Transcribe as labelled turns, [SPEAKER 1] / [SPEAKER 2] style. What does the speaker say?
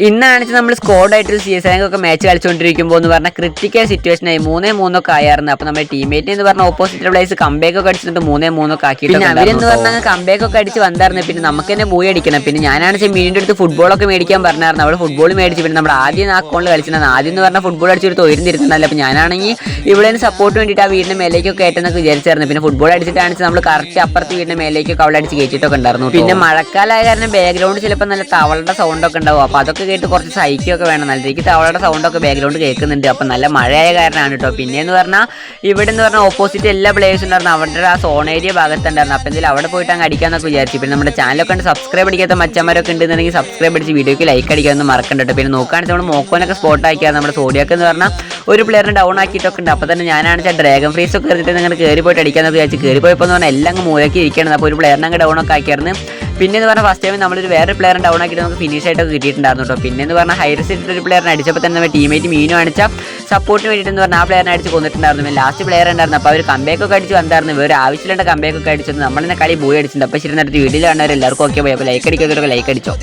[SPEAKER 1] ഇന്നാണെങ്കിൽ നമ്മൾ സ്കോഡായിട്ട് CS:GO ഒക്കെ മാച്ച് കളിച്ചുകൊണ്ടിരിക്കുമ്പോൾ എന്ന് പറഞ്ഞാൽ ക്രിട്ടിക്കൽ സിറ്റുവേഷൻ ആയി 3-3 ഒക്കെ ആയിരുന്നു. അപ്പോൾ നമ്മുടെ ടീമേറ്റ് എന്ന് പറഞ്ഞാൽ ഓപ്പോസിറ്റ് പ്ലേസ് കംബാക്ക് ഒക്കെ അടിച്ചിട്ട് 3-3 ഒക്കെ ആക്കിയിട്ട് പിന്നെ അവരെന്ന് പറഞ്ഞാൽ കംബാക്ക് ഒക്കെ അടിച്ച് വന്നായിരുന്നു. പിന്നെ നമുക്ക് തന്നെ പോയി അടിക്കണം. പിന്നെ ഞാനാണെങ്കിൽ മീനിൻ്റെ അടുത്ത് ഫുട്ബോളൊക്കെ മേടിക്കാൻ പറഞ്ഞായിരുന്നു. അവൾ ഫുട്ബോൾ മേടിച്ച് പിന്നെ നമ്മൾ ആദ്യം അക്കൗണ്ടിൽ കളിച്ചിരുന്നത് ആദ്യം എന്ന് പറഞ്ഞാൽ ഫുട്ബോൾ അടിച്ചൊരു തൊഴിലിരുന്നിരുന്നല്ല. അപ്പോൾ ഞാനാണെങ്കിൽ ഇവിടെ സപ്പോർട്ട് വേണ്ടിയിട്ട് ആ വീടിൻ്റെ മേലേക്കൊക്കെ കയറ്റുന്നൊക്കെ വിചാരിച്ചായിരുന്നു. പിന്നെ ഫുട്ബോൾ അടിച്ചിട്ടാണെങ്കിൽ നമ്മൾ കറക്റ്റ് അപ്പുറത്ത് വീടിൻ്റെ മേലേക്കൊക്കെ അവൾ അടിച്ച് കയറ്റിയിട്ടൊക്കെ ഉണ്ടായിരുന്നു. പിന്നെ മഴക്കാലമായ കാരണം ബാക്ക്ഗ്രൗണ്ട് ചിലപ്പോൾ നല്ല തവളുടെ സൗണ്ടൊക്കെ ഉണ്ടാവും. അപ്പോൾ അതൊക്കെ കേട്ട് കുറച്ച് സൈക്കൊക്കെ വേണം. നല്ല രീതിക്ക് തവളയുടെ സൗണ്ടൊക്കെ ബാക്ക്ഗ്രൗണ്ട് കേൾക്കുന്നുണ്ട്. അപ്പം നല്ല മഴയായ കാരണമാണ് കേട്ടോ. പിന്നെയെന്ന് പറഞ്ഞാൽ ഇവിടെ എന്ന് പറഞ്ഞാൽ ഓപ്പോസിറ്റ് എല്ലാ പ്ലേയേഴ്സും ഉണ്ടായിരുന്നു. അവരുടെ ആ സോൺ ഏരിയ ഭാഗത്തുണ്ടായിരുന്നു. അപ്പോൾ എന്തെങ്കിലും അവിടെ പോയിട്ട് അങ്ങ് അടിക്കാമെന്നൊക്കെ വിചാരിച്ചു. പിന്നെ നമ്മുടെ ചാനലൊക്കെ ഉണ്ട് സബ്സ്ക്രൈബ് അടിക്കാത്ത മച്ചന്മാരൊക്കെ ഉണ്ടെന്നുണ്ടെങ്കിൽ സബ്സ്ക്രൈബ് അടിച്ച് വീഡിയോക്ക് ലൈക്ക് അടിക്കാമെന്ന് മറക്കണ്ട കേട്ടോ. പിന്നെ നോക്കുകയാണെങ്കിൽ നമ്മൾ മോക്കോനൊക്കെ സ്പോട്ട് ആക്കിയാൽ നമ്മുടെ സോഡിയൊക്കെ എന്ന് പറഞ്ഞാൽ ഒരു പ്ലെയറിനെ ഡൗൺ ആക്കിയിട്ടൊക്കെ ഉണ്ട്. അപ്പോൾ തന്നെ ഞാനാണെന്ന് ഡ്രാഗൺ ഫ്രീസ് ഒക്കെ എടുത്തിട്ട് നിങ്ങൾ കയറി പോയിട്ട് അടിക്കാമെന്നൊക്കെ വിചാരിച്ചു. കയറി പോയപ്പോൾ എന്ന് പറഞ്ഞാൽ എല്ലാം അങ്ങ് മൂലക്കി ഇരിക്കണം. അപ്പോൾ ഒരു പ്ലെയറിനെ അങ്ങ് ഡൗൺ ഒക്കെ ആക്കിയായിരുന്നു. പിന്നെ എന്ന് പറഞ്ഞാൽ ഫസ്റ്റ് ടൈം നമ്മളൊരു വേറെ പ്ലെയറിനെ ഡൗൺ ആക്കിയിട്ട് നമുക്ക് ഫിനിഷ് ആയിട്ടൊക്കെ കിട്ടിയിട്ടുണ്ടായിരുന്നു കേട്ടോ. പിന്നെ എന്ന് പറഞ്ഞാൽ ഹൈറസ് ഒരു പ്ലെയറിനെ അടിച്ചപ്പോൾ തന്നെ നമ്മുടെ ടീമേറ്റ് മീനു അടിച്ചാൽ സപ്പോർട്ടിന് വേണ്ടിയിട്ട് എന്ന് പറഞ്ഞാൽ ആ പ്ലെയറിനെ അടിച്ച് കൊന്നിട്ടുണ്ടായിരുന്നു. പിന്നെ ലാസ്റ്റ് പ്ലെയർ ഉണ്ടായിരുന്നു. അപ്പോൾ അവർ കംബാക്കൊക്കെ അടിച്ച് വന്നായിരുന്നു. വേറെ ആവശ്യമില്ലാണ്ട് കംബാക്കൊക്കെ അടിച്ചത് നമ്മളെന്നെ കളി പോയി അടിച്ചിട്ടുണ്ട്. അപ്പോൾ ശരി നേരത്തെ വീട്ടിൽ കാണുന്നവർ എല്ലാവർക്കും ഓക്കെ പോയി. അപ്പോൾ ലൈക്ക് അടിക്കാത്തവരൊക്കെ ലൈക്ക് അടിച്ചോ.